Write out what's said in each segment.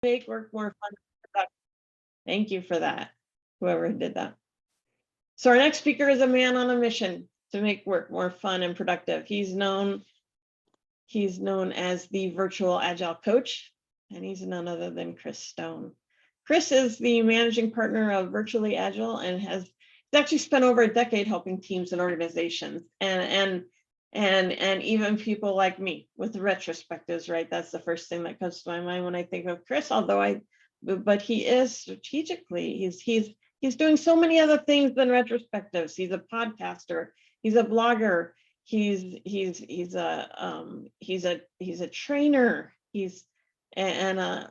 make work more fun and productive. Thank you for that, whoever did that. So our next speaker is a man on a mission to make work more fun and productive. He's known as the Virtual Agile Coach, and he's none other than Chris Stone. Chris is the managing partner of Virtually Agile and he's actually spent over a decade helping teams and organizations and even people like me with the retrospectives, right? That's the first thing that comes to my mind when I think of Chris, but he is strategically, he's doing so many other things than retrospectives. He's a podcaster, he's a blogger, he's a trainer, he's an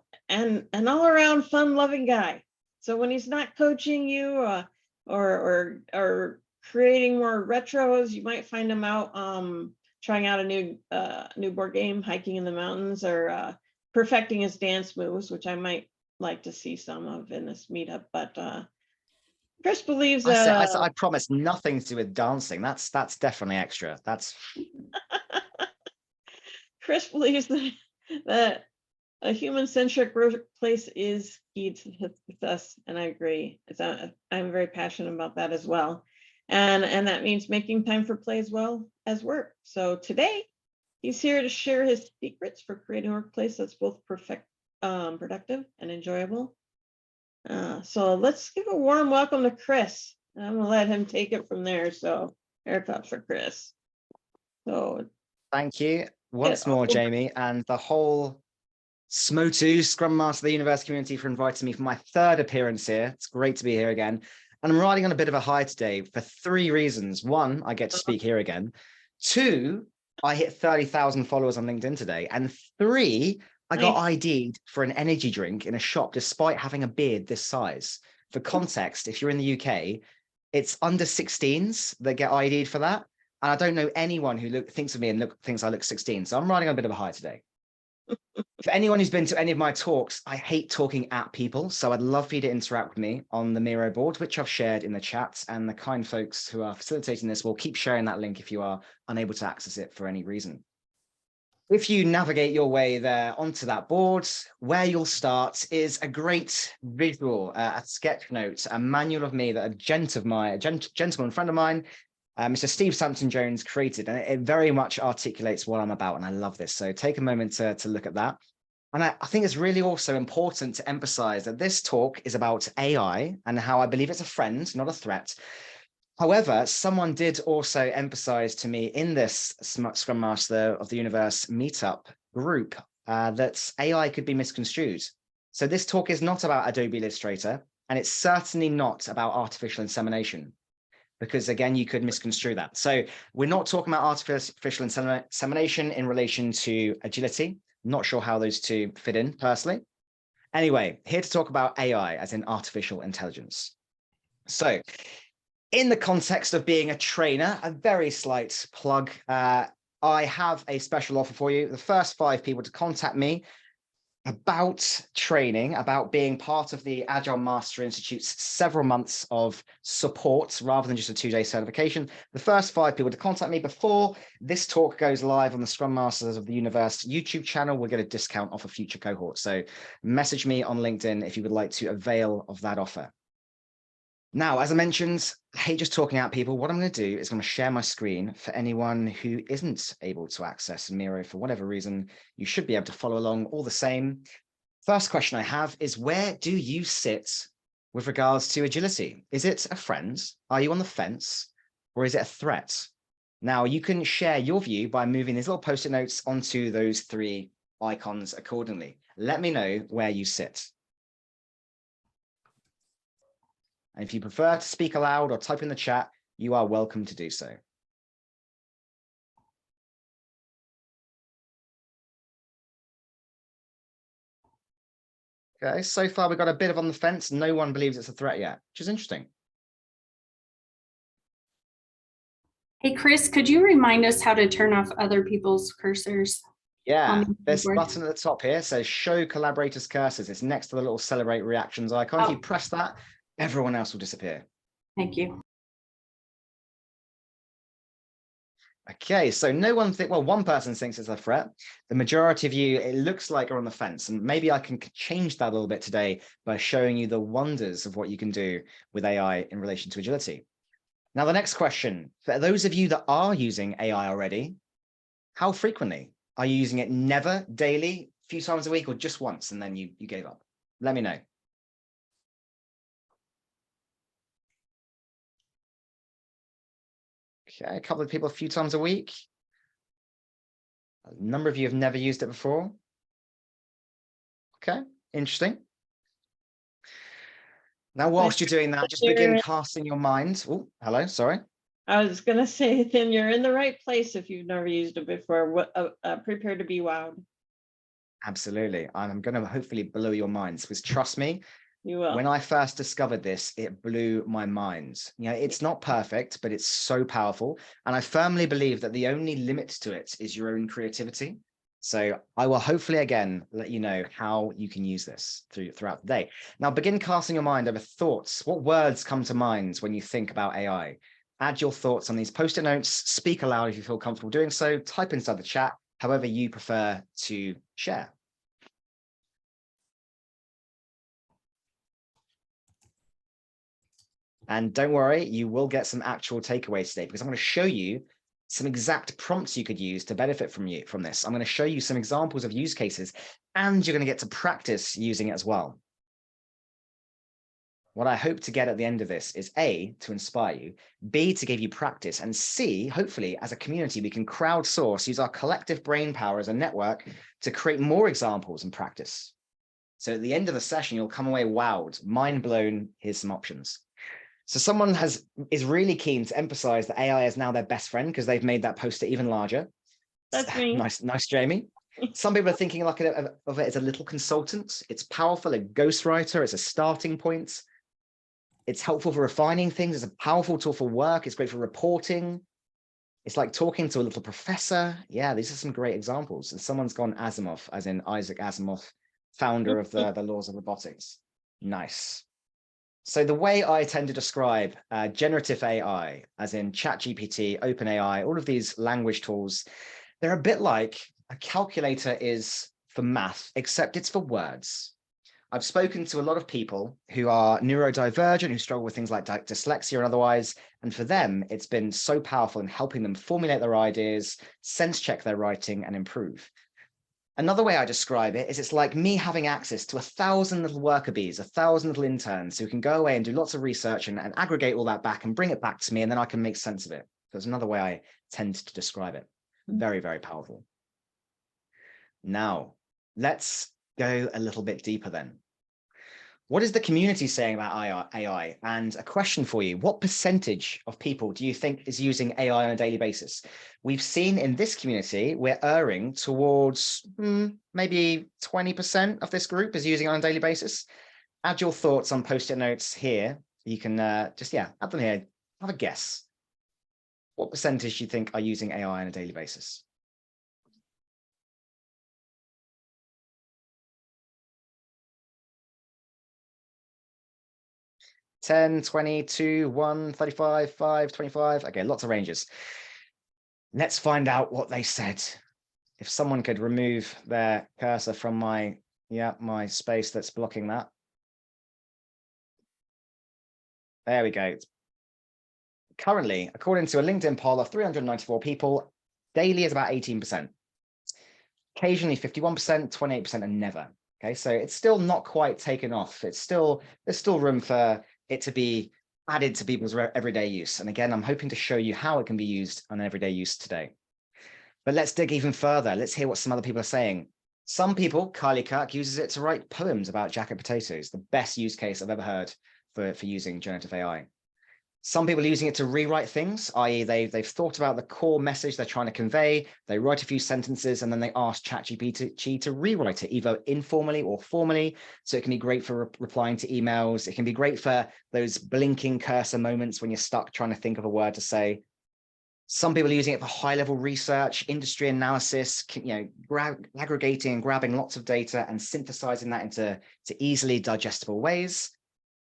all around fun loving guy. So when he's not coaching you or creating more retros, you might find him out trying out a new board game, hiking in the mountains, or perfecting his dance moves, which I might like to see some of in this meetup. But Chris believes that I promise nothing to do with dancing. That's definitely extra. That's Chris believes that a human-centric workplace is key to success, and I agree. I'm very passionate about that as well, and that means making time for play as well as work. So today, he's here to share his secrets for creating a workplace that's both productive and enjoyable. So let's give a warm welcome to Chris. I'm gonna let him take it from there. So air claps for Chris. So thank you once more, Jamie, and the whole SMO2 Scrum Master of the Universe community for inviting me for my third appearance here. It's great to be here again. And I'm riding on a bit of a high today for 3 reasons. 1, I get to speak here again. 2, I hit 30,000 followers on LinkedIn today. And 3, I got ID'd for an energy drink in a shop despite having a beard this size. For context, if you're in the UK, it's under 16s that get ID'd for that. And I don't know anyone who thinks of me and thinks I look 16. So I'm riding on a bit of a high today. For anyone who's been to any of my talks, I hate talking at people. So I'd love for you to interact with me on the Miro board, which I've shared in the chat. And the kind folks who are facilitating this will keep sharing that link if you are unable to access it for any reason. If you navigate your way there onto that board, where you'll start is a great visual, a sketch note, a manual of me that a gentleman friend of mine, Mr. Steve Sampson-Jones created, and it very much articulates what I'm about, and I love this. So take a moment to look at that. And I think it's really also important to emphasize that this talk is about AI and how I believe it's a friend, not a threat. However, someone did also emphasize to me in this Scrum Master of the Universe meetup group that AI could be misconstrued. So this talk is not about Adobe Illustrator, and it's certainly not about artificial insemination, because again, you could misconstrue that. So we're not talking about artificial insemination in relation to agility. I'm not sure how those two fit in personally. Anyway, here to talk about AI as in artificial intelligence. So in the context of being a trainer, a very slight plug, I have a special offer for you. The first 5 people to contact me about training, about being part of the Agile Master Institute's several months of support rather than just a 2-day certification. The first 5 people to contact me before this talk goes live on the Scrum Masters of the Universe YouTube channel will get a discount off a future cohort. So message me on LinkedIn if you would like to avail of that offer. Now, as I mentioned, I hate just talking at people. What I'm going to do is I'm going to share my screen for anyone who isn't able to access Miro for whatever reason. You should be able to follow along all the same. First question I have is, where do you sit with regards to agility? Is it a friend? Are you on the fence? Or is it a threat? Now, you can share your view by moving these little post-it notes onto those 3 icons accordingly. Let me know where you sit. And if you prefer to speak aloud or type in the chat, you are welcome to do so. Okay, so far we've got a bit of on the fence. No one believes it's a threat yet, which is interesting. Hey, Chris, could you remind us how to turn off other people's cursors? Yeah, there's a button at the top here says show collaborators cursors. It's next to the little celebrate reactions icon. If you press that, everyone else will disappear. Thank you. Okay, so no one well, one person thinks it's a threat. The majority of you, it looks like, are on the fence. And maybe I can change that a little bit today by showing you the wonders of what you can do with AI in relation to agility. Now, the next question, for those of you that are using AI already, how frequently? Are you using it never, daily, a few times a week, or just once and then you gave up? Let me know. Okay, a couple of people a few times a week. A number of you have never used it before. Okay, interesting. Now, whilst you're doing that, just begin casting your mind. Oh, hello, sorry. I was going to say, then you're in the right place if you've never used it before. Prepare to be wowed. Absolutely. I'm going to hopefully blow your minds, because trust me, You will. when I first discovered this, it blew my mind. You know, it's not perfect, but it's so powerful. And I firmly believe that the only limit to it is your own creativity. So I will hopefully, again, let you know how you can use this throughout the day. Now, begin casting your mind over thoughts. What words come to mind when you think about AI? Add your thoughts on these post-it notes. Speak aloud if you feel comfortable doing so. Type inside the chat, however you prefer to share. And don't worry, you will get some actual takeaways today, because I'm going to show you some exact prompts you could use to benefit from this. I'm going to show you some examples of use cases, and you're going to get to practice using it as well. What I hope to get at the end of this is A, to inspire you, B, to give you practice, and C, hopefully, as a community, we can crowdsource, use our collective brain power as a network to create more examples and practice. So at the end of the session, you'll come away wowed, mind blown. Here's some options. So someone is really keen to emphasize that AI is now their best friend, because they've made that poster even larger. That's me. Nice, Jamie. Some people are thinking like of it as a little consultant. It's powerful, a ghostwriter. It's a starting point. It's helpful for refining things. It's a powerful tool for work. It's great for reporting. It's like talking to a little professor. Yeah, these are some great examples. And someone's gone Asimov, as in Isaac Asimov, founder of the laws of robotics. Nice. So the way I tend to describe generative AI, as in ChatGPT, OpenAI, all of these language tools, they're a bit like a calculator is for math, except it's for words. I've spoken to a lot of people who are neurodivergent, who struggle with things like dyslexia and otherwise, and for them, it's been so powerful in helping them formulate their ideas, sense check their writing, and improve. Another way I describe it is it's like me having access to 1,000 little worker bees, 1,000 little interns who can go away and do lots of research and aggregate all that back and bring it back to me, and then I can make sense of it. That's another way I tend to describe it. Very, very powerful. Now, let's go a little bit deeper then. What is the community saying about AI? And a question for you, what percentage of people do you think is using AI on a daily basis? We've seen in this community, we're erring towards maybe 20% of this group is using it on a daily basis. Add your thoughts on post-it notes here. You can add them here. Have a guess. What percentage do you think are using AI on a daily basis? 10, 22, 1, 35, 5, 25. Okay, lots of ranges. Let's find out what they said. If someone could remove their cursor from my space that's blocking that. There we go. Currently, according to a LinkedIn poll of 394 people, daily is about 18%. Occasionally 51%, 28%, and never. Okay, so it's still not quite taken off. There's still room for it to be added to people's everyday use. And again, I'm hoping to show you how it can be used on everyday use today. But let's dig even further. Let's hear what some other people are saying. Some people, Kylie Kirk uses it to write poems about jacket potatoes, the best use case I've ever heard for using generative AI. Some people are using it to rewrite things, i.e. they've thought about the core message they're trying to convey, they write a few sentences, and then they ask ChatGPT to rewrite it, either informally or formally. So it can be great for replying to emails. It can be great for those blinking cursor moments when you're stuck trying to think of a word to say. Some people are using it for high-level research, industry analysis, aggregating and grabbing lots of data and synthesizing that into easily digestible ways.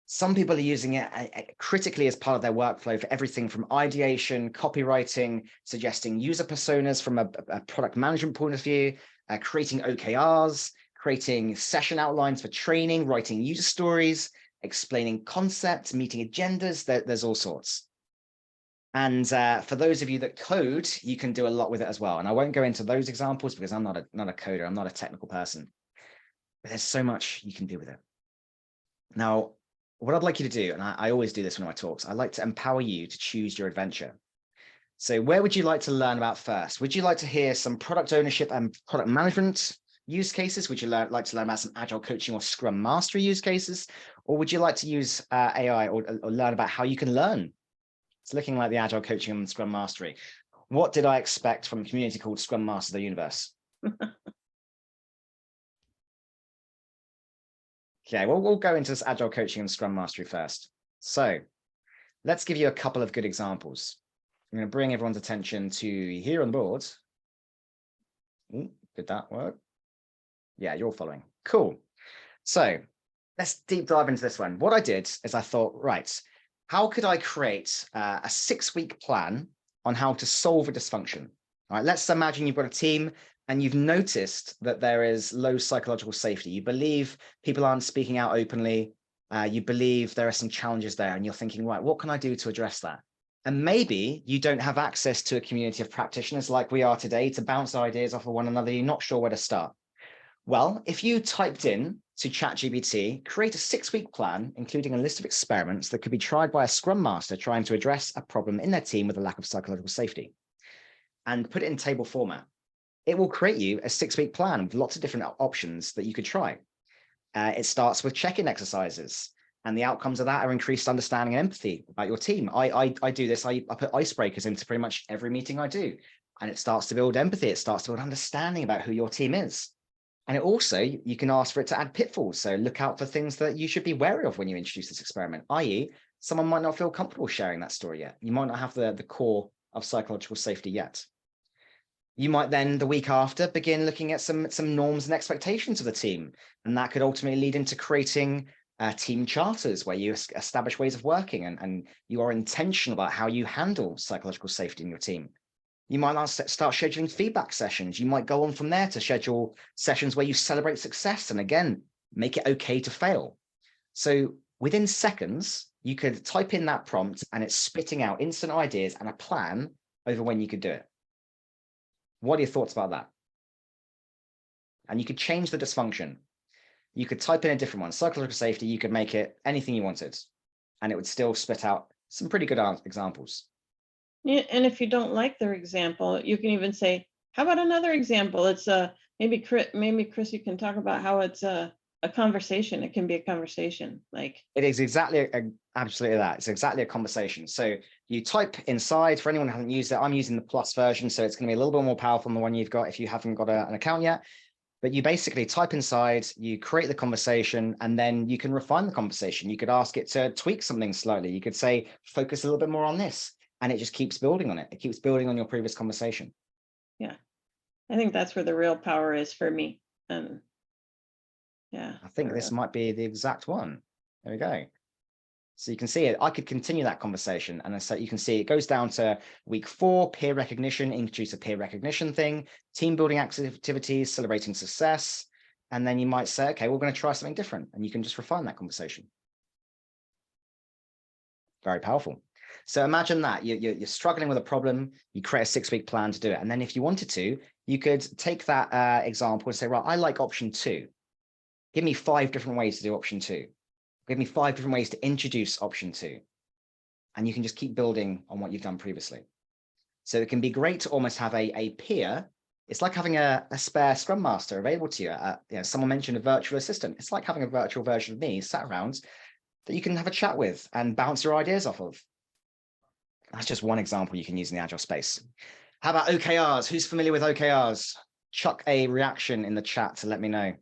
Some people are using it critically as part of their workflow for everything from ideation, copywriting, suggesting user personas from a product management point of view, creating OKRs, creating session outlines for training, writing user stories, explaining concepts, meeting agendas. There's all sorts. And for those of you that code, you can do a lot with it as well. And I won't go into those examples because I'm not a coder. I'm not a technical person. But there's so much you can do with it. Now, what I'd like you to do, and I always do this in my talks, I like to empower you to choose your adventure. So where would you like to learn about first? Would you like to hear some product ownership and product management use cases? Would you like to learn about some agile coaching or Scrum mastery use cases? Or would you like to use AI or learn about how you can learn? It's looking like the agile coaching and Scrum mastery. What did I expect from a community called Scrum Masters of the Universe? Okay, well, we'll go into this agile coaching and Scrum mastery first. So let's give you a couple of good examples. I'm going to bring everyone's attention to here on the board. Ooh, did that work? Yeah, you're following. Cool. So let's deep dive into this one. What I did is I thought, right, how could I create a 6-week plan on how to solve a dysfunction? All right, let's imagine you've got a team and you've noticed that there is low psychological safety. You believe people aren't speaking out openly. You believe there are some challenges there, and you're thinking, right, what can I do to address that? And maybe you don't have access to a community of practitioners like we are today to bounce ideas off of one another. You're not sure where to start. Well, if you typed in to ChatGPT, create a 6-week plan, including a list of experiments that could be tried by a Scrum Master trying to address a problem in their team with a lack of psychological safety, and put it in table format, it will create you a 6-week plan with lots of different options that you could try. It starts with check-in exercises, and the outcomes of that are increased understanding and empathy about your team. I do this. I put icebreakers into pretty much every meeting I do, and it starts to build empathy. It starts to build understanding about who your team is. And it also, you can ask for it to add pitfalls. So look out for things that you should be wary of when you introduce this experiment, i.e. someone might not feel comfortable sharing that story yet. You might not have the core of psychological safety yet. You might then, the week after, begin looking at some norms and expectations of the team. And that could ultimately lead into creating team charters where you establish ways of working and you are intentional about how you handle psychological safety in your team. You might not start scheduling feedback sessions. You might go on from there to schedule sessions where you celebrate success and, again, make it okay to fail. So within seconds, you could type in that prompt and it's spitting out instant ideas and a plan over when you could do it. What are your thoughts about that? And you could change the dysfunction. You could type in a different one, psychological safety. You could make it anything you wanted, and it would still spit out some pretty good examples. Yeah, and if you don't like their example, you can even say, how about another example? It's maybe Chris, you can talk about how it's a conversation. It can be a conversation. Like it is exactly absolutely that. It's exactly a conversation. So you type inside. For anyone who hasn't used it, I'm using the plus version, so it's going to be a little bit more powerful than the one you've got if you haven't got an account yet. But you basically type inside, you create the conversation, and then you can refine the conversation. You could ask it to tweak something slightly. You could say, focus a little bit more on this. And it just keeps building on it. It keeps building on your previous conversation. Yeah, I think that's where the real power is for me. And yeah, I think this might be the exact one. There we go. So you can see it. I could continue that conversation. And so you can see it goes down to week 4, peer recognition, introduce a peer recognition thing, team building activities, celebrating success. And then you might say, okay, we're going to try something different. And you can just refine that conversation. Very powerful. So imagine that you're struggling with a problem, you create a 6-week plan to do it. And then if you wanted to, you could take that example and say, right, I like option 2. Give me 5 different ways to do option 2. Give me 5 different ways to introduce option 2. And you can just keep building on what you've done previously. So it can be great to almost have a peer. It's like having a spare Scrum Master available to you. Someone mentioned a virtual assistant. It's like having a virtual version of me sat around that you can have a chat with and bounce your ideas off of. That's just one example you can use in the Agile space. How about OKRs? Who's familiar with OKRs? Chuck a reaction in the chat to let me know.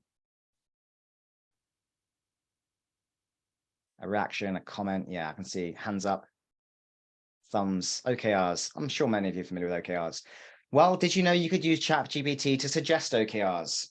A reaction, a comment. Yeah, I can see hands up, thumbs, OKRs. I'm sure many of you are familiar with OKRs. Well, did you know you could use ChatGPT to suggest OKRs?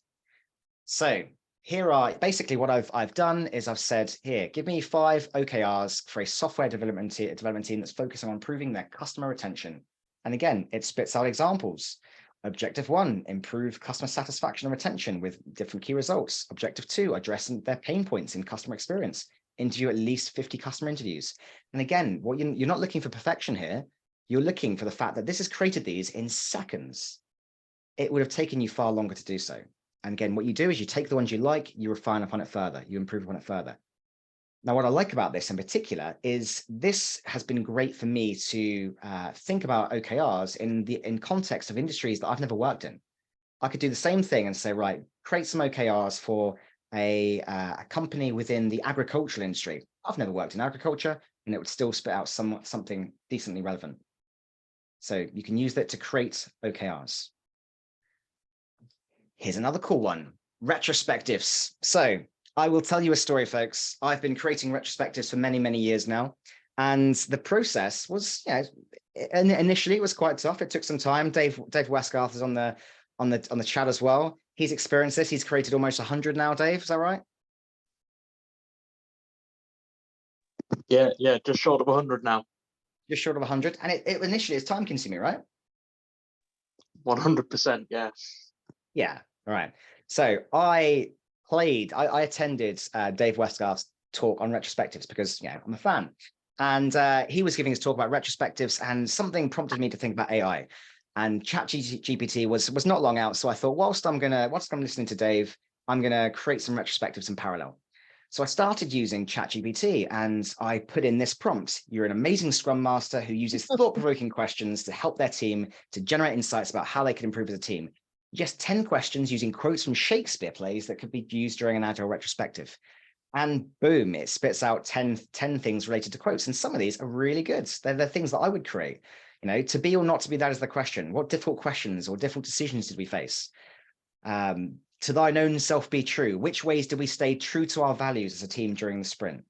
So here are basically what I've done is I've said, here, give me 5 OKRs for a software development team that's focusing on improving their customer retention. And again, it spits out examples. Objective 1, improve customer satisfaction and retention with different key results. Objective 2, addressing their pain points in customer experience. Interview at least 50 customer interviews. And again, what you're not looking for perfection here. You're looking for the fact that this has created these in seconds. It would have taken you far longer to do so. And again, what you do is you take the ones you like, you refine upon it further, you improve upon it further. Now, what I like about this in particular is this has been great for me to think about OKRs in context of industries that I've never worked in. I could do the same thing and say, right, create some OKRs for a company within the agricultural industry. I've never worked in agriculture, and it would still spit out something decently relevant. So you can use that to create OKRs. Here's another cool one, retrospectives. So I will tell you a story, folks. I've been creating retrospectives for many, many years now. And the process was, initially it was quite tough. It took some time. Dave Westgarth is on the chat as well. He's experienced this. He's created almost 100 now, Dave. Is that right? Yeah, just short of 100 now. Just short of 100. And it initially is time consuming, right? 100%, yeah. Yeah, all right. So I attended Dave Westgarth's talk on retrospectives because I'm a fan. And he was giving his talk about retrospectives, and something prompted me to think about AI. And ChatGPT was not long out. So I thought, whilst I'm listening to Dave, I'm gonna create some retrospectives in parallel. So I started using ChatGPT and I put in this prompt. You're an amazing Scrum Master who uses thought-provoking questions to help their team to generate insights about how they can improve as a team. Just 10 questions using quotes from Shakespeare plays that could be used during an Agile retrospective. And boom, it spits out 10 things related to quotes. And some of these are really good. They're things that I would create. To be or not to be, that is the question. What difficult questions or difficult decisions did we face? To thine own self be true. Which ways did we stay true to our values as a team during the sprint?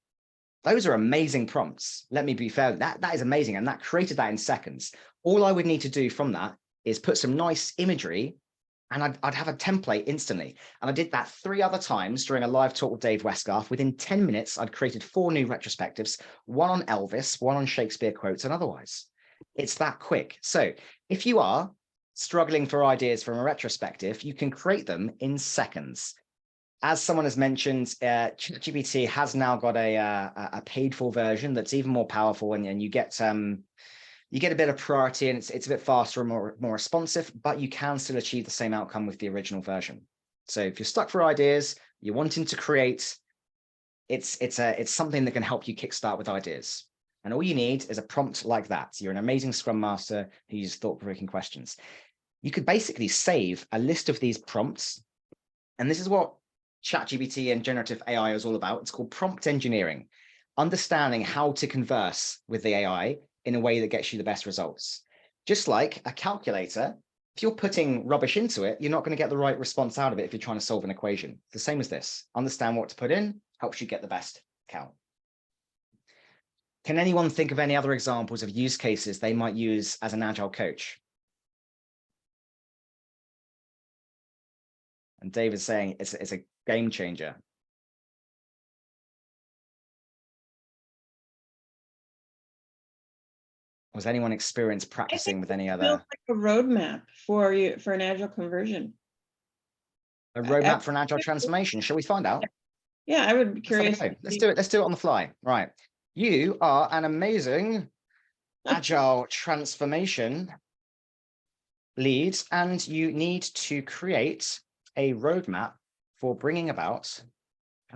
Those are amazing prompts. Let me be fair. That is amazing. And that created that in seconds. All I would need to do from that is put some nice imagery, and I'd have a template instantly. And I did that 3 other times during a live talk with Dave Westgarth. Within 10 minutes, I'd created 4 new retrospectives, one on Elvis, one on Shakespeare quotes, and otherwise. It's that quick. So if you are struggling for ideas from a retrospective, you can create them in seconds. As someone has mentioned, ChatGPT has now got a paid for version that's even more powerful, and you get a bit of priority, and it's a bit faster and more responsive, but you can still achieve the same outcome with the original version. So if you're stuck for ideas, you're wanting to create, it's something that can help you kickstart with ideas. And all you need is a prompt like that. You're an amazing Scrum Master who uses thought-provoking questions. You could basically save a list of these prompts. And this is what ChatGPT and generative AI is all about. It's called prompt engineering, understanding how to converse with the AI in a way that gets you the best results. Just like a calculator, if you're putting rubbish into it, you're not going to get the right response out of it if you're trying to solve an equation. The same as this. Understand what to put in helps you get the best count. Can anyone think of any other examples of use cases they might use as an Agile coach? And Dave is saying it's a game changer. Was anyone experienced practicing with any other? Like a roadmap for you for an Agile conversion. A roadmap for an Agile transformation? Shall we find out? Yeah, I would be curious. Let's do it. Let's do it on the fly. Right. You are an amazing Agile transformation lead, and you need to create a roadmap for bringing about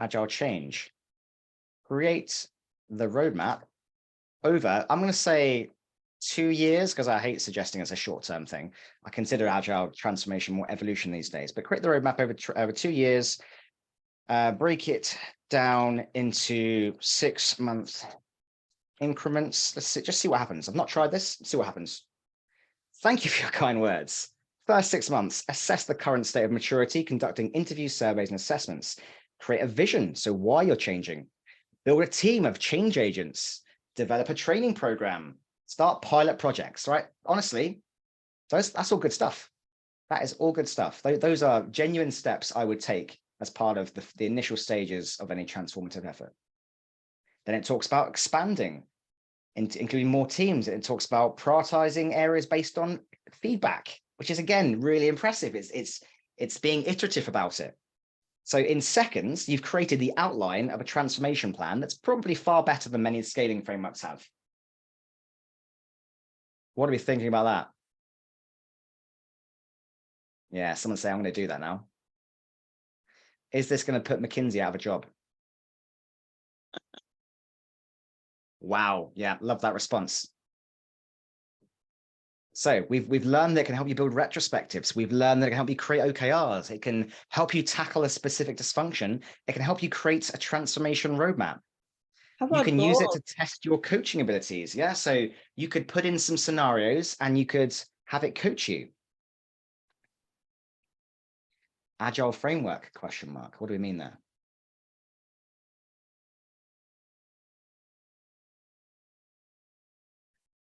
Agile change. Create the roadmap over, I'm going to say 2 years, because I hate suggesting it's a short-term thing. I consider Agile transformation more evolution these days, but create the roadmap over 2 years, break it down into 6-month increments. Let's just see what happens. I've not tried this. Let's see what happens. Thank you for your kind words. First 6 months, assess the current state of maturity, conducting interviews, surveys, and assessments. Create a vision, so why you're changing. Build a team of change agents. Develop a training program. Start pilot projects, right? Honestly, that's all good stuff. That is all good stuff. Those are genuine steps I would take as part of the initial stages of any transformative effort. Then it talks about expanding, including more teams. It talks about prioritizing areas based on feedback, which is, again, really impressive. It's being iterative about it. So in seconds, you've created the outline of a transformation plan that's probably far better than many scaling frameworks have. What are we thinking about that? Yeah, someone say, I'm going to do that now. Is this going to put McKinsey out of a job? Wow. Yeah, love that response. So we've learned that it can help you build retrospectives. We've learned that it can help you create OKRs. It can help you tackle a specific dysfunction. It can help you create a transformation roadmap. How You about can use it to goals? test your coaching abilities. Yeah, so you could put in some scenarios and you could have it coach you. Agile framework, question mark. What do we mean there?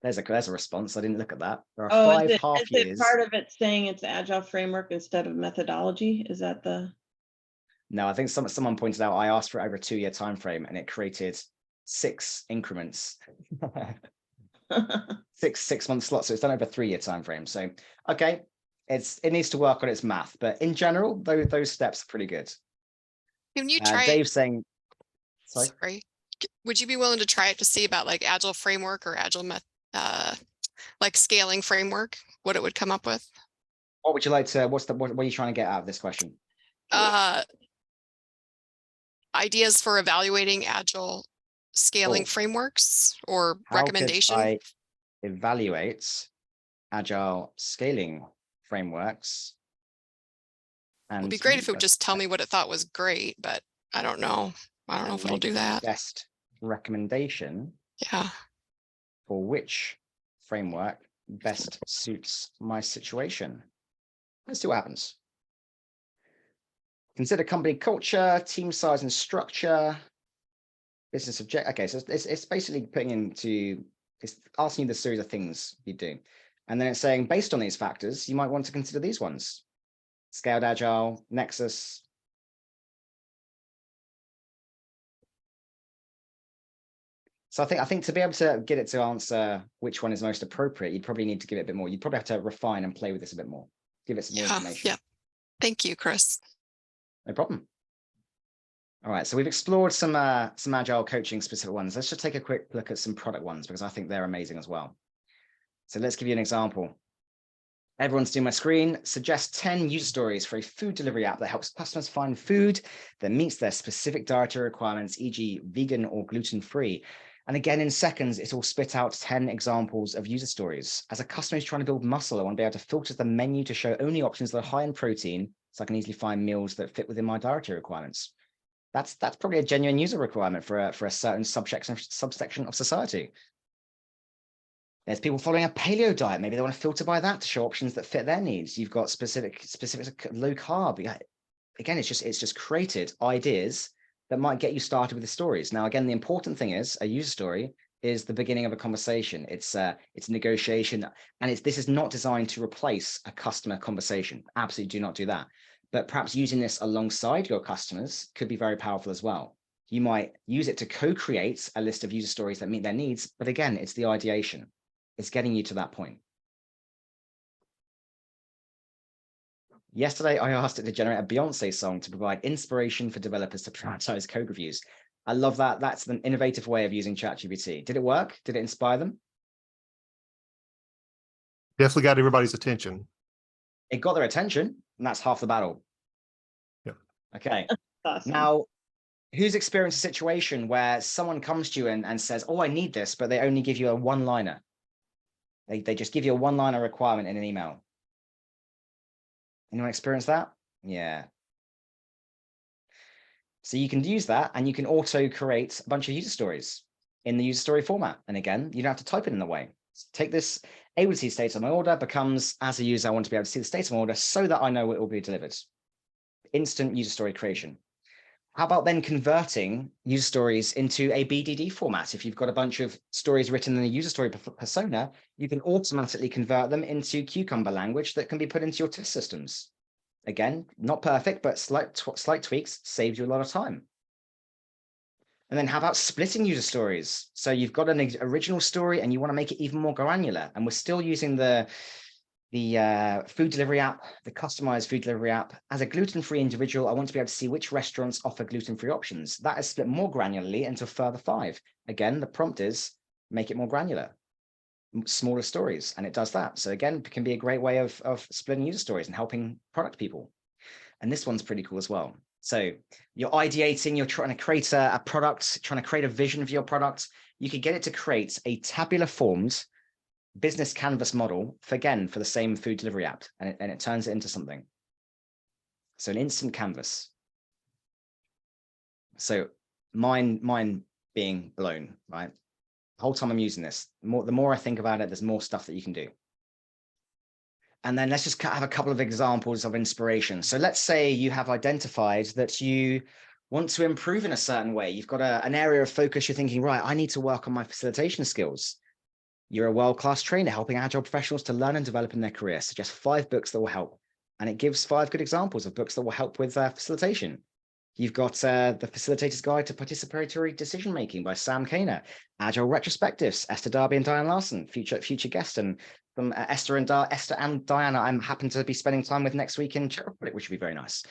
There's a response. I didn't look at that. There are Oh, 5 half is it years. part of it saying it's agile framework instead of methodology? Is that the? No, I think someone pointed out I asked for over a 2-year time frame and it created 6 increments. 6-month slots. So it's done over a 3-year time frame. So okay, it needs to work on its math, but in general, those steps are pretty good. Can you try Dave it? saying, Sorry. Would you be willing to try it to see about like agile framework or agile like scaling framework, what it would come up with? what would you like to, what are you trying to get out of this question? Ideas for evaluating agile scaling Cool. frameworks or How could recommendation? I evaluate agile scaling frameworks? It would be great if it would just tell me what it thought was great, but I don't know. I don't know if it'll do that. Best recommendation Yeah. for which framework best suits my situation. Let's see what happens. Consider company culture, team size and structure, business object. Okay, so it's basically it's asking you the series of things you do. And then it's saying, based on these factors, you might want to consider these ones. Scaled Agile, Nexus. So I think to be able to get it to answer which one is most appropriate, you'd probably need to give it a bit more. You'd probably have to refine and play with this a bit more. Give it some more information. Yeah. Thank you, Chris. No problem. All right, so we've explored some agile coaching specific ones. Let's just take a quick look at some product ones because I think they're amazing as well. So let's give you an example. Everyone's doing my screen. Suggest 10 user stories for a food delivery app that helps customers find food that meets their specific dietary requirements, e.g. vegan or gluten-free. And again, in seconds, it will spit out 10 examples of user stories. As a customer who's trying to build muscle, I want to be able to filter the menu to show only options that are high in protein, so I can easily find meals that fit within my dietary requirements. That's probably a genuine user requirement for a certain subsection of society. There's people following a paleo diet. Maybe they want to filter by that to show options that fit their needs. You've got specific low carb. Again, it's just created ideas that might get you started with the stories. Now, again, the important thing is a user story is the beginning of a conversation. It's negotiation, and this is not designed to replace a customer conversation. Absolutely do not do that. But perhaps using this alongside your customers could be very powerful as well. You might use it to co-create a list of user stories that meet their needs. But again, it's the ideation. It's getting you to that point. Yesterday, I asked it to generate a Beyonce song to provide inspiration for developers to prioritize code reviews. I love that. That's an innovative way of using ChatGPT. Did it work? Did it inspire them? Definitely got everybody's attention. It got their attention, and that's half the battle. Yep. Okay. Awesome. Now, who's experienced a situation where someone comes to you and says, oh, I need this, but they only give you a one-liner? They just give you a one-liner requirement in an email. Anyone experience that? Yeah. So you can use that and you can auto create a bunch of user stories in the user story format. And again, you don't have to type it in the way. So take this, able to see state of my order becomes, as a user, I want to be able to see the state of my order so that I know it will be delivered. Instant user story creation. How about then converting user stories into a BDD format? If you've got a bunch of stories written in the user story persona, you can automatically convert them into Cucumber language that can be put into your test systems. Again, not perfect, but slight tweaks saves you a lot of time. And then how about splitting user stories? So you've got an original story and you want to make it even more granular. And we're still using the food delivery app, the customized food delivery app. As a gluten-free individual, I want to be able to see which restaurants offer gluten-free options. That is split more granularly into a further 5. Again, the prompt is make it more granular, smaller stories, and it does that. So again, it can be a great way of splitting user stories and helping product people. And this one's pretty cool as well. So you're ideating, you're trying to create a product, trying to create a vision for your product. You could get it to create a tabular formed business canvas model for, again, for the same food delivery app, and it turns it into something. So an instant canvas. So mine being blown, right? The whole time I'm using this, the more I think about it, there's more stuff that you can do. And then let's just have a couple of examples of inspiration. So let's say you have identified that you want to improve in a certain way. You've got an area of focus. You're thinking, right, I need to work on my facilitation skills. You're a world-class trainer helping Agile professionals to learn and develop in their career. Suggest 5 books that will help. And it gives 5 good examples of books that will help with facilitation. You've got the Facilitator's Guide to Participatory Decision-Making by Sam Kaner, Agile Retrospectives, Esther Darby and Diane Larson, future guest, and from Esther and Diana, I'm happen to be spending time with next week in Czech Republic, which would be very nice.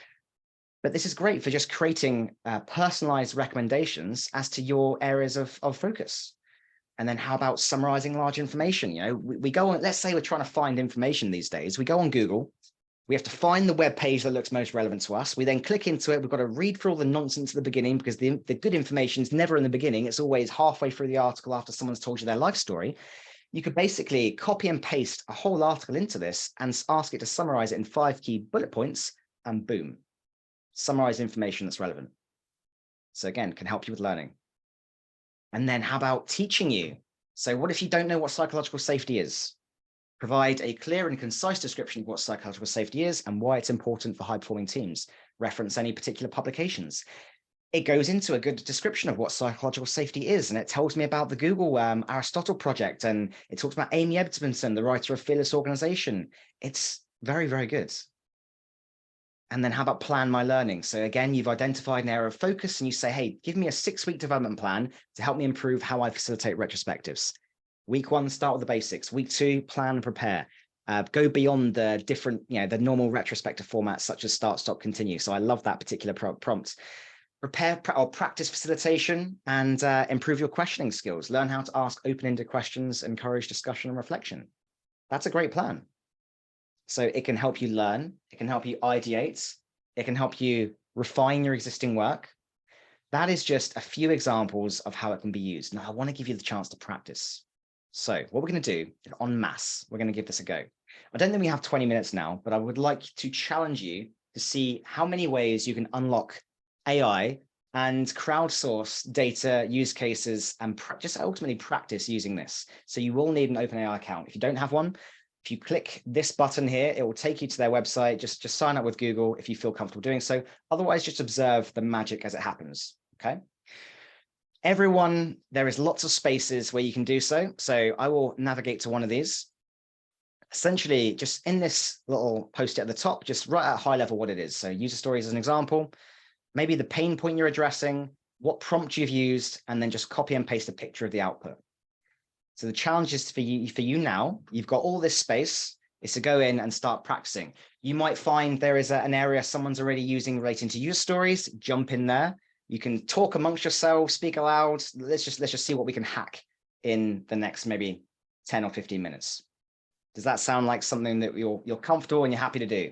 But this is great for just creating personalized recommendations as to your areas of focus. And then how about summarizing large information? You know, we go on, let's say we're trying to find information these days. We go on Google. We have to find the web page that looks most relevant to us. We then click into it. We've got to read through all the nonsense at the beginning because the good information is never in the beginning. It's always halfway through the article after someone's told you their life story. You could basically copy and paste a whole article into this and ask it to summarize it in 5 key bullet points, and boom, summarize information that's relevant. So again, can help you with learning. And then how about teaching you? So what if you don't know what psychological safety is? Provide a clear and concise description of what psychological safety is and why it's important for high-performing teams. Reference any particular publications. It goes into a good description of what psychological safety is, and it tells me about the Google Aristotle project, and it talks about Amy Edmondson, the writer of Fearless Organization. It's very, very good. And then how about plan my learning? So again, you've identified an area of focus and you say, hey, give me a 6-week development plan to help me improve how I facilitate retrospectives. Week 1, start with the basics. Week 2, plan and prepare. Go beyond the different, the normal retrospective formats such as start, stop, continue. So I love that particular prompt. Prepare or practice facilitation and improve your questioning skills. Learn how to ask open-ended questions, encourage discussion and reflection. That's a great plan. So it can help you learn, it can help you ideate, it can help you refine your existing work. That is just a few examples of how it can be used. Now, I want to give you the chance to practice. So what we're going to do is en masse, we're going to give this a go. I don't think we have 20 minutes now, but I would like to challenge you to see how many ways you can unlock AI and crowdsource data use cases and just ultimately practice using this. So you will need an OpenAI account. If you don't have one, if you click this button here, it will take you to their website. Just sign up with Google if you feel comfortable doing so. Otherwise, just observe the magic as it happens, okay? Everyone, there is lots of spaces where you can do so. So I will navigate to one of these. Essentially, just in this little post-it at the top, just write at a high level what it is. So user stories as an example, maybe the pain point you're addressing, what prompt you've used, and then just copy and paste a picture of the output. So the challenge is for you now, you've got all this space, is to go in and start practicing. You might find there is an area someone's already using relating to user stories, jump in there. You can talk amongst yourselves, speak aloud. Let's just see what we can hack in the next maybe 10 or 15 minutes. Does that sound like something that you're comfortable and you're happy to do?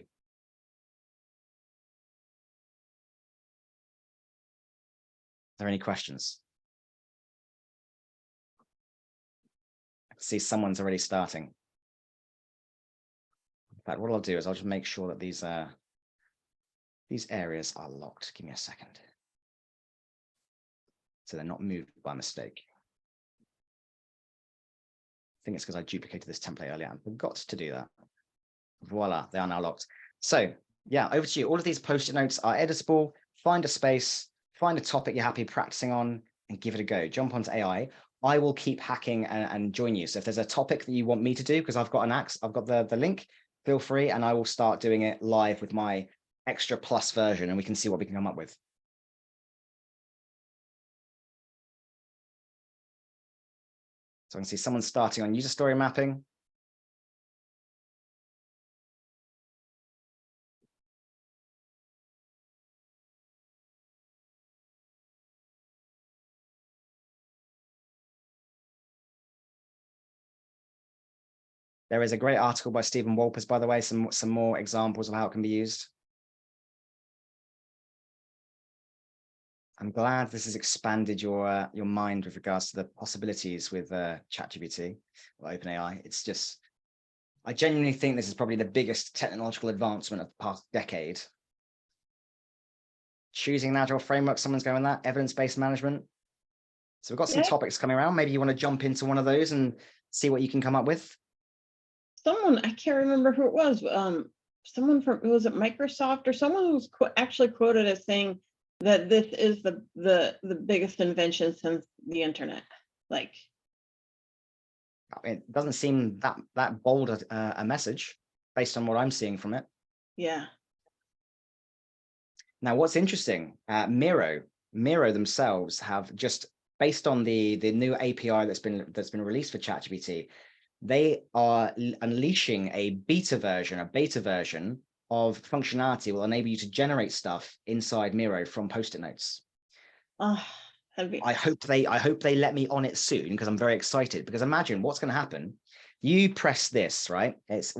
Are there any questions? I can see someone's already starting. In fact, what I'll do is I'll just make sure that these areas are locked. Give me a second. So they're not moved by mistake. I think it's because I duplicated this template earlier and forgot to do that. Voila, they are now locked. So yeah, over to you. All of these post-it notes are editable. Find a space, find a topic you're happy practicing on and give it a go. Jump onto AI. I will keep hacking and join you. So if there's a topic that you want me to do, because I've got an axe, I've got the link, feel free, and I will start doing it live with my extra plus version, and we can see what we can come up with. So I can see someone starting on user story mapping. There is a great article by Stephen Wolpers, by the way, some more examples of how it can be used. I'm glad this has expanded your mind with regards to the possibilities with ChatGPT or OpenAI. It's just, I genuinely think this is probably the biggest technological advancement of the past decade. Choosing an agile framework, someone's going that, evidence-based management. So we've got some topics coming around. Maybe you want to jump into one of those and see what you can come up with. Someone, I can't remember who it was. Someone from, was it Microsoft or someone who was actually quoted as saying that this is the biggest invention since the internet. Like, it doesn't seem that bold a message based on what I'm seeing from it. yeah. Now, what's interesting, Miro themselves have just, based on the new API that's been released for ChatGPT, they are unleashing a beta version of functionality will enable you to generate stuff inside Miro from Post-it notes. I hope they let me on it soon, because I'm very excited. Because imagine what's going to happen. You press this, right? It's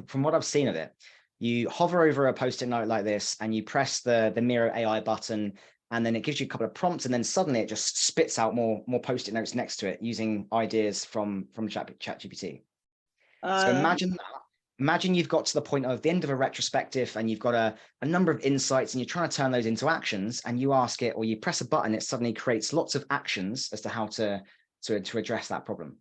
from what I've seen of it. You hover over a Post-it note like this, and you press the Miro AI button, and then it gives you a couple of prompts, and then suddenly it just spits out more Post-it notes next to it using ideas from ChatGPT. So imagine that. Imagine you've got to the point of the end of a retrospective, and you've got a number of insights, and you're trying to turn those into actions, and you ask it, or you press a button, it suddenly creates lots of actions as to how to address that problem.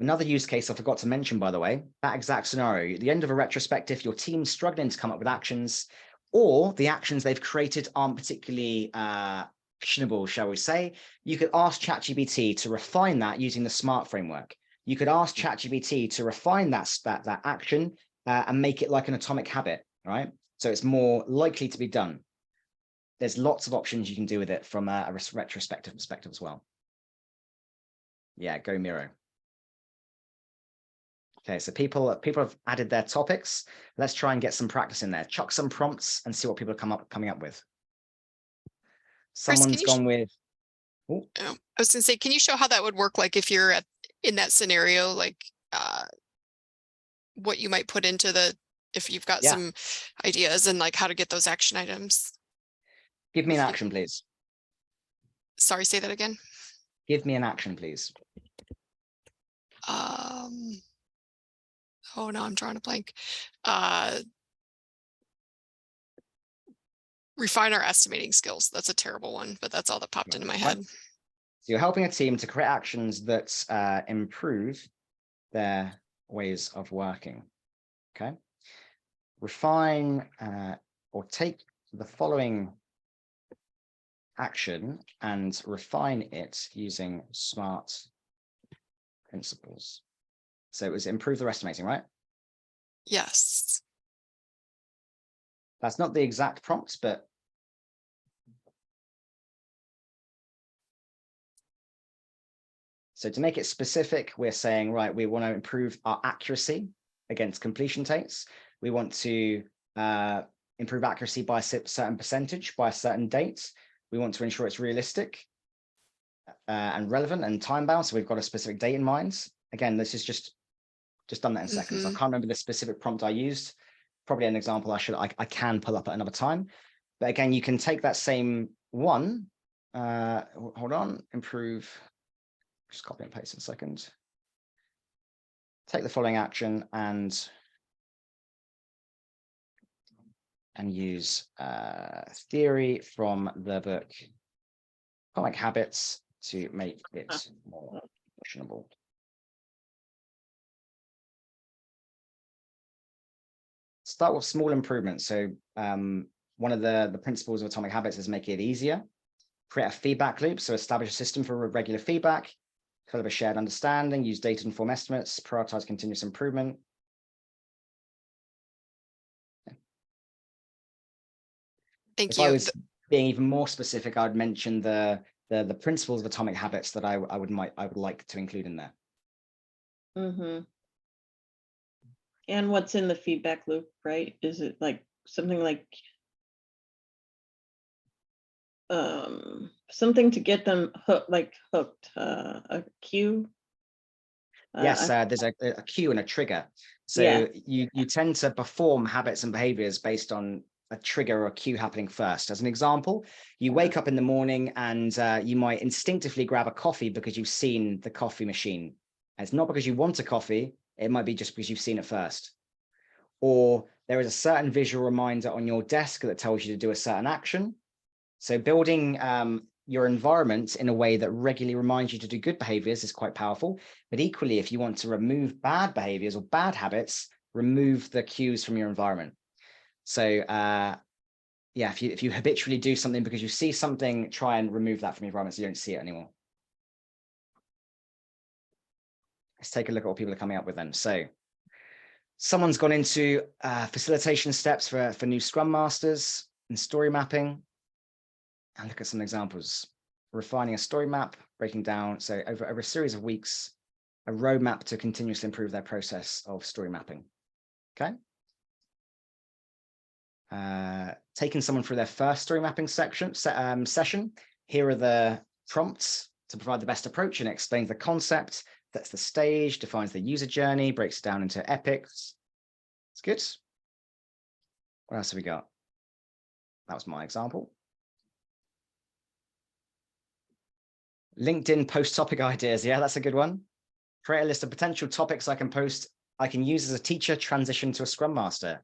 Another use case I forgot to mention, by the way, that exact scenario, at the end of a retrospective, your team's struggling to come up with actions, or the actions they've created aren't particularly actionable, shall we say. You could ask ChatGPT to refine that using the SMART framework. You could ask ChatGPT to refine that action and make it like an atomic habit, right? So it's more likely to be done. There's lots of options you can do with it from a retrospective perspective as well. Yeah, go Miro. Okay, so people have added their topics. Let's try and get some practice in there. Chuck some prompts and see what people are coming up with. Someone's gone with. Oh, I was going to say, can you show how that would work? Like if you're in that scenario, like what you might put into if you've got some ideas, and like how to get those action items. Give me an action, please. Sorry, say that again. Give me an action, please. Oh no, I'm drawing a blank. Refine our estimating skills. That's a terrible one, but that's all that popped into my head. So you're helping a team to create actions that improve their ways of working. Okay. Refine or take the following action and refine it using SMART principles. So it was improve their estimating, right? Yes. That's not the exact prompt, but so to make it specific, we're saying, right, we want to improve our accuracy against completion dates. We want to improve accuracy by a certain percentage by a certain date. We want to ensure it's realistic and relevant and time bound. So we've got a specific date in mind. Again, this is just done that in seconds. I can't remember the specific prompt I used. Probably an example I can pull up at another time. But again, you can take that same one. Hold on, improve. Just copy and paste in a second. Take the following action and use theory from the book Atomic Habits to make it more actionable. Start with small improvements. So one of the principles of Atomic Habits is make it easier. Create a feedback loop. So establish a system for regular feedback, develop a shared understanding, use data-informed estimates, prioritize continuous improvement. Thank If you. I was being even more specific, I would mention the principles of atomic habits that I would like to include in there. Mm-hmm. And what's in the feedback loop, right? Is it like something like something to get them hooked, a cue? Yes, there's a cue and a trigger. So Yeah. you tend to perform habits and behaviors based on a trigger or a cue happening first. As an example, you wake up in the morning and you might instinctively grab a coffee because you've seen the coffee machine. And it's not because you want a coffee, it might be just because you've seen it first. Or there is a certain visual reminder on your desk that tells you to do a certain action. So building your environment in a way that regularly reminds you to do good behaviors is quite powerful. But equally, if you want to remove bad behaviors or bad habits, remove the cues from your environment. So yeah, if you habitually do something because you see something, try and remove that from your environment so you don't see it anymore. Let's take a look at what people are coming up with then. So someone's gone into facilitation steps for new Scrum Masters and story mapping. And look at some examples. Refining a story map, breaking down, so over a series of weeks, a roadmap to continuously improve their process of story mapping. Okay. Taking someone through their first story mapping session. Here are the prompts to provide the best approach, and it explains the concept, that's the stage, defines the user journey, breaks it down into epics. It's good. What else have we got? That was my example. LinkedIn post topic ideas. Yeah, that's a good one. Create a list of potential topics I can use as a teacher, transition to a Scrum Master.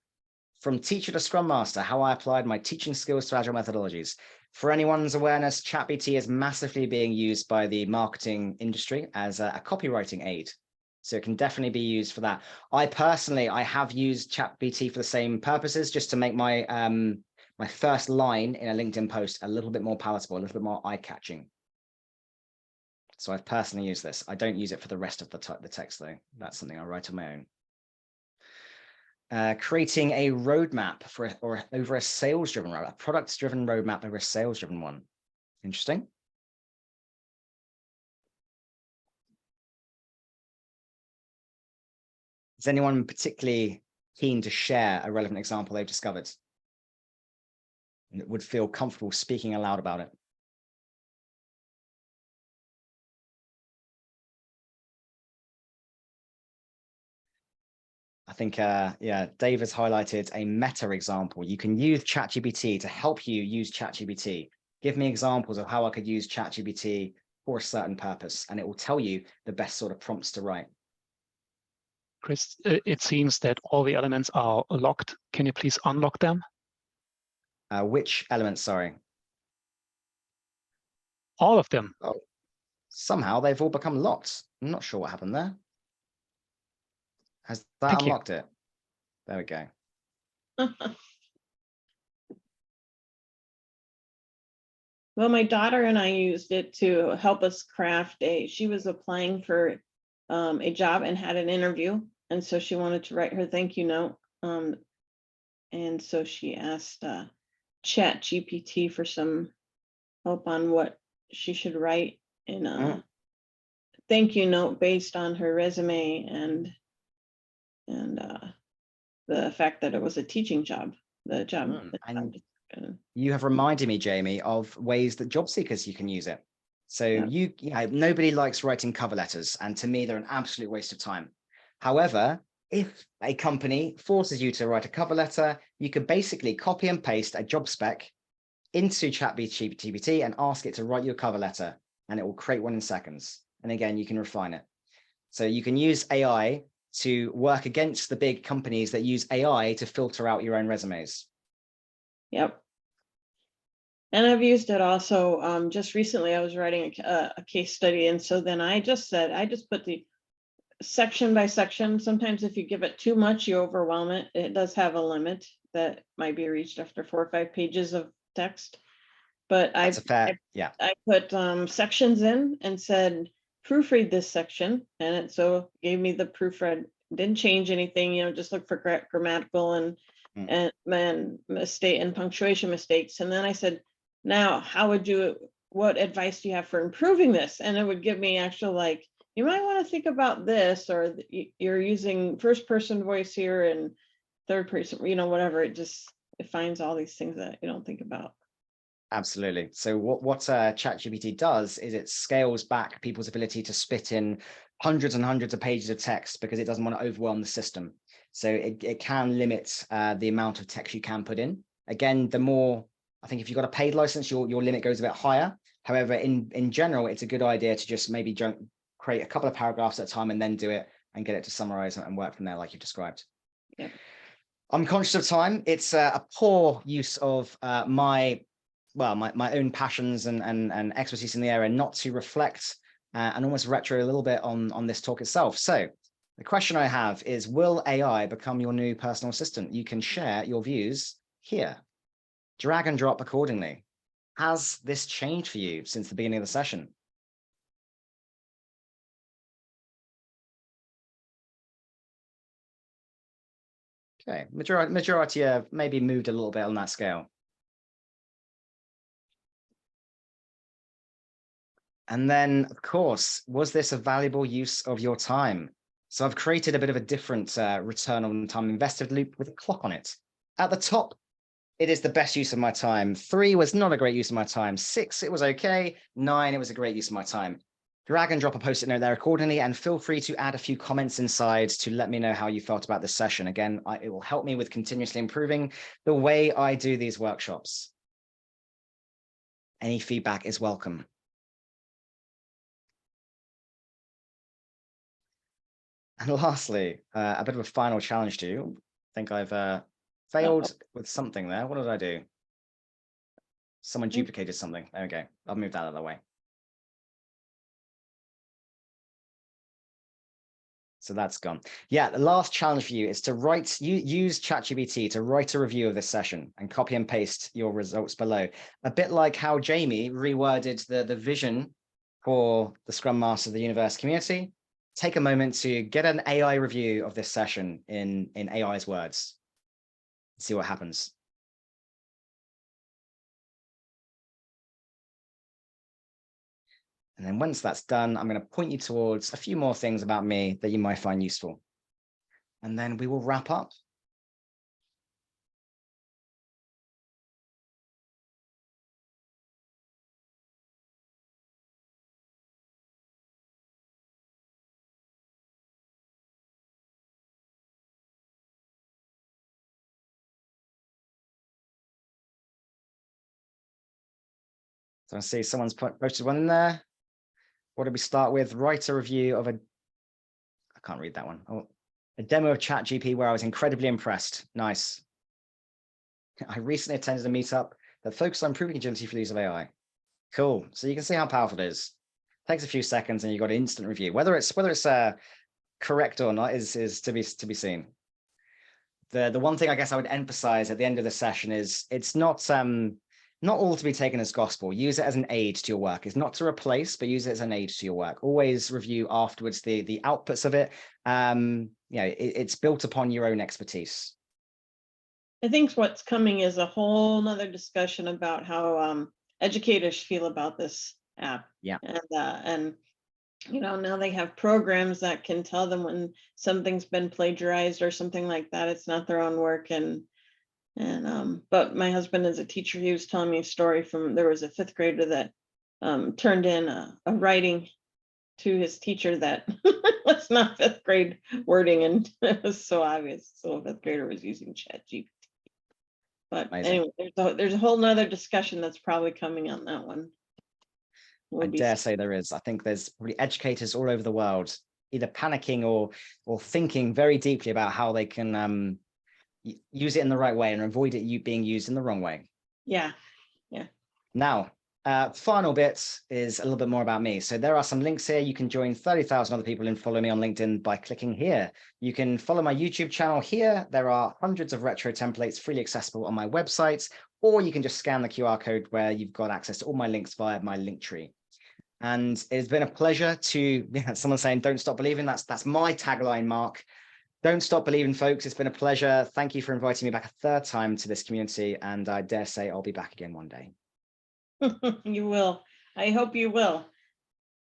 From teacher to Scrum Master, how I applied my teaching skills to agile methodologies. For anyone's awareness, ChatGPT is massively being used by the marketing industry as a copywriting aid. So it can definitely be used for that. I have used ChatGPT for the same purposes, just to make my my first line in a LinkedIn post a little bit more palatable, a little bit more eye-catching. So I've personally used this. I don't use it for the rest of the text though. That's something I write on my own. Creating a roadmap over a sales-driven roadmap, a product-driven roadmap over a sales-driven one. Interesting. Is anyone particularly keen to share a relevant example they've discovered and would feel comfortable speaking aloud about it? I think, yeah, Dave has highlighted a meta example. You can use ChatGPT to help you use ChatGPT. Give me examples of how I could use ChatGPT for a certain purpose, and it will tell you the best sort of prompts to write. Chris, it seems that all the elements are locked. Can you please unlock them? Which elements, sorry? All of them. Oh, somehow they've all become locked. I'm not sure what happened there. Has that Thank you. unlocked it? There we go. Well, my daughter and I used it to help us craft she was applying for a job and had an interview. And so she wanted to write her thank you note. And so she asked ChatGPT for some help on what she should write in a thank you note based on her resume and the fact that it was a teaching job, the job. And you have reminded me, Jamie, of ways that job seekers you can use it. So nobody likes writing cover letters, and to me, they're an absolute waste of time. However, if a company forces you to write a cover letter, you could basically copy and paste a job spec into ChatGPT and ask it to write you a cover letter, and it will create one in seconds. And again, you can refine it. So you can use AI to work against the big companies that use AI to filter out your own resumes. Yep. And I've used it also just recently. I was writing a case study, and so then I just put the section by section. Sometimes if you give it too much, you overwhelm it. It does have a limit that might be reached after 4 or 5 pages of text. But I put sections in and said, proofread this section, and it gave me the proofread. Didn't change anything, just look for grammatical and and then mistake and punctuation mistakes. And then I said, now, what advice do you have for improving this? And it would give me actual, like, you might want to think about this, or you're using first person voice here and third person, whatever. It finds all these things that you don't think about. Absolutely. So what ChatGPT does is it scales back people's ability to spit in hundreds and hundreds of pages of text because it doesn't want to overwhelm the system. So it can limit the amount of text you can put in. Again, the more, I think if you've got a paid license, your limit goes a bit higher. However, in general, it's a good idea to just maybe create a couple of paragraphs at a time and then do it and get it to summarize and work from there like you described. Yeah. I'm conscious of time. It's a poor use of my own passions and expertise in the area not to reflect and almost retro a little bit on this talk itself. So the question I have is, will AI become your new personal assistant? You can share your views here. Drag and drop accordingly. Has this changed for you since the beginning of the session? Okay, majority have maybe moved a little bit on that scale. And then, of course, was this a valuable use of your time? So I've created a bit of a different return on time invested loop with a clock on it. At the top, it is the best use of my time. 3 was not a great use of my time. 6, it was okay. 9, it was a great use of my time. Drag and drop a post-it note there accordingly, and feel free to add a few comments inside to let me know how you felt about this session. Again, it will help me with continuously improving the way I do these workshops. Any feedback is welcome. And lastly, a bit of a final challenge to you. I think I've failed with something there. What did I do? Someone duplicated something. There we go. I'll move that out of the way. So that's gone. Yeah, the last challenge for you is to use ChatGPT to write a review of this session and copy and paste your results below. A bit like how Jamie reworded the vision for the Scrum Master of the Universe community. Take a moment to get an AI review of this session in AI's words. See what happens. And then once that's done, I'm going to point you towards a few more things about me that you might find useful. And then we will wrap up. So I see someone's posted one in there. What did we start with? Write a review of I can't read that one. Oh, a demo of ChatGPT where I was incredibly impressed. Nice. I recently attended a meetup that focused on improving agility for the use of AI. Cool. So you can see how powerful it is. Takes a few seconds and you got an instant review. Whether it's correct or not is to be seen. The one thing I guess I would emphasize at the end of the session is it's not all to be taken as gospel. Use it as an aid to your work. It's not to replace, but use it as an aid to your work. Always review afterwards the outputs of it. It's built upon your own expertise. I think what's coming is a whole nother discussion about how educators feel about this app. Yeah. And now they have programs that can tell them when something's been plagiarized or something like that. It's not their own work. But my husband is a teacher. He was telling me a story there was a 5th grader that turned in a writing to his teacher that was not 5th grade wording, and it was so obvious. So a 5th grader was using ChatGPT. But Amazing. Anyway, there's a whole nother discussion that's probably coming on that one. I dare say there is. I think there's probably educators all over the world either panicking or thinking very deeply about how they can use it in the right way and avoid it being used in the wrong way. Yeah. Now, final bit is a little bit more about me. So there are some links here. You can join 30,000 other people and follow me on LinkedIn by clicking here. You can follow my YouTube channel here. There are hundreds of retro templates freely accessible on my website, or you can just scan the QR code where you've got access to all my links via my link tree. And it's been a pleasure to, someone saying, don't stop believing. That's my tagline, Mark. Don't stop believing, folks. It's been a pleasure. Thank you for inviting me back a third time to this community, and I dare say I'll be back again one day. You will. I hope you will.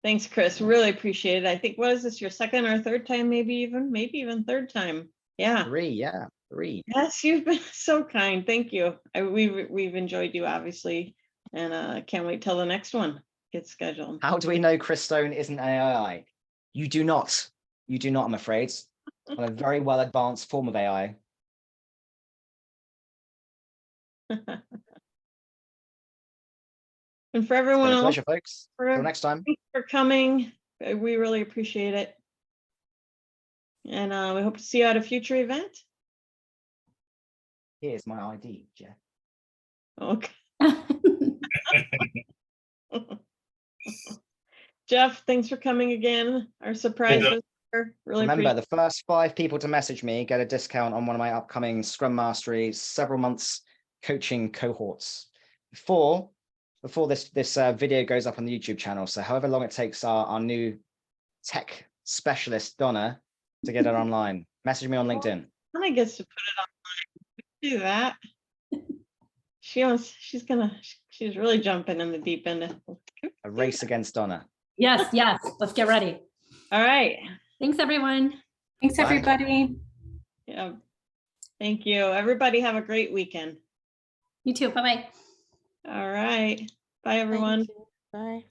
Thanks, Chris. Really appreciate it. I think, what is this, your second or third time, maybe even third time? Yeah. Three. Yes, you've been so kind. Thank you. We've enjoyed you, obviously, and can't wait till the next one gets scheduled. How do we know Chris Stone isn't AI? You do not. You do not, I'm afraid. I'm a very well advanced form of AI. And for It's everyone been a else, pleasure, folks. Till next time. thanks for coming. We really appreciate it. And we hope to see you at a future event. Here's my ID, Jeff. Okay. Jeff, thanks for coming again. Our surprise visitor. Really Remember, appreciate the first 5 people to message me get a discount on one of my upcoming Scrum Mastery several months coaching cohorts before this video goes up on the YouTube channel. So however long it takes our new tech specialist, Donna, to get it online, message me on LinkedIn. Donna gets to put it online. Do that. She's really jumping in the deep end. A race against Donna. Yes, let's get ready. All right. Thanks, everyone. Thanks, Bye. everybody. Yeah. Thank you. Everybody have a great weekend. You too. Bye-bye. All right. Bye, everyone. Bye.